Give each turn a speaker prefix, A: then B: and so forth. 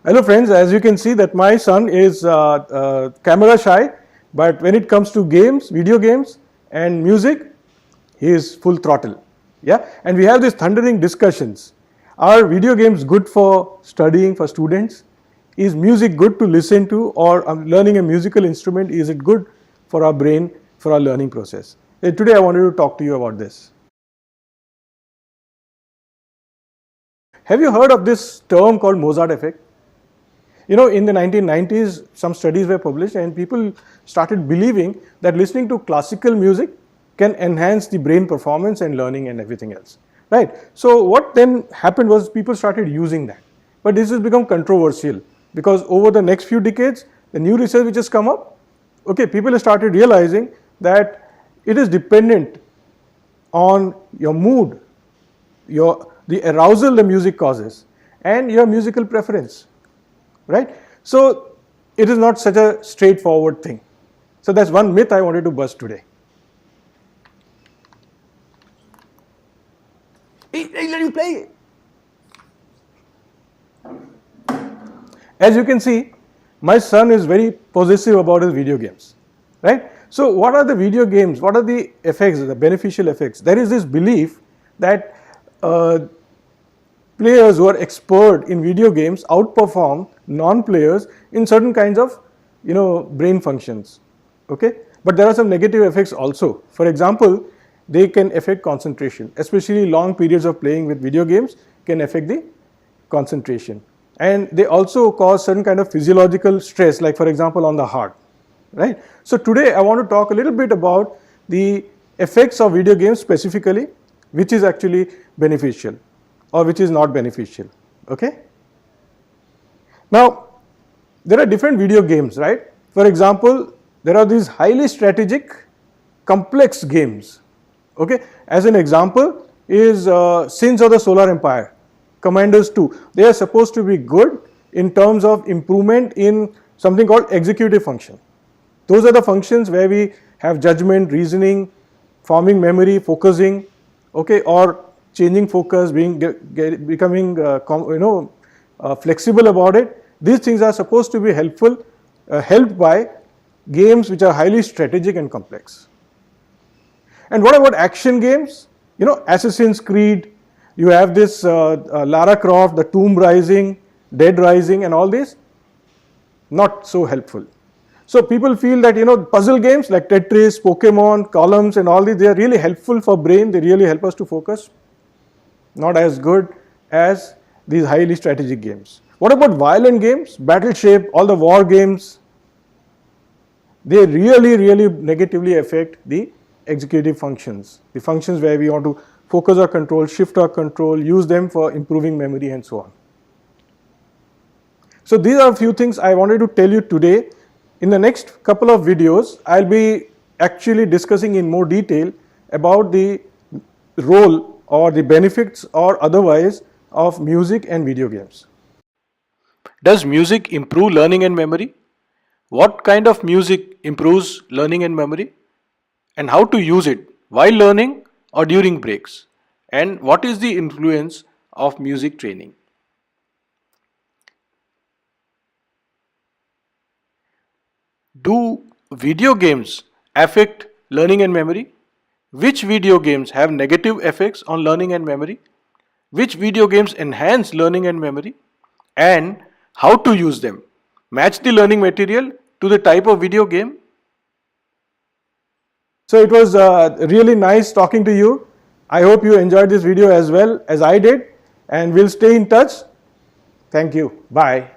A: Hello friends, as you can see that my son is camera shy, but when it comes to games, video games and music, he is full throttle. Yeah, and we have these thundering discussions. Are video games good for studying for students? Is music good to listen to, or learning a musical instrument, is it good for our brain, for our learning process? Today I wanted to talk to you about this. Have you heard of this term called Mozart effect? You know, in the 1990s, some studies were published and people started believing that listening to classical music can enhance the brain performance and learning and everything else, right? So what then happened was people started using that. But this has become controversial because over the next few decades, the new research which has come up, okay, people have started realizing that it is dependent on your mood, the arousal the music causes, and your musical preference. Right? So it is not such a straightforward thing. So that's one myth I wanted to bust today. Hey, let me play. As you can see, my son is very possessive about his video games. Right? So what are the video games? What are the effects, the beneficial effects? There is this belief that players who are expert in video games outperform non-players in certain kinds of brain functions. Okay, but there are some negative effects also. For example, they can affect concentration, especially long periods of playing with video games can affect the concentration, and they also cause certain kind of physiological stress, like for example on the heart. Right? So today I want to talk a little bit about the effects of video games specifically, which is actually beneficial or which is not beneficial. Okay? Now, there are different video games, right? For example, there are these highly strategic, complex games. Okay? As an example is Sins of the Solar Empire, Commanders 2. They are supposed to be good in terms of improvement in something called executive function. Those are the functions where we have judgment, reasoning, forming memory, focusing, okay, or changing focus, becoming flexible about it. These things are supposed to be helped by games which are highly strategic and complex. And what about action games? You know, Assassin's Creed, you have this Lara Croft, the Tomb Rising, Dead Rising and all these, not so helpful. So people feel that puzzle games like Tetris, Pokemon, Columns and all these, they are really helpful for brain, they really help us to focus. Not as good as these highly strategic games. What about violent games? Battleship, all the war games, they really negatively affect the executive functions, the functions where we want to focus our control, shift our control, use them for improving memory and so on. So these are a few things I wanted to tell you today. In the next couple of videos, I'll be actually discussing in more detail about the role or the benefits or otherwise of music and video games. Does music improve learning and memory? What kind of music improves learning and memory? And how to use it while learning or during breaks? And what is the influence of music training? Do video games affect learning and memory? Which video games have negative effects on learning and memory? Which video games enhance learning and memory? And how to use them? Match the learning material to the type of video game. So it was really nice talking to you. I hope you enjoyed this video as well as I did, and we'll stay in touch. Thank you. Bye.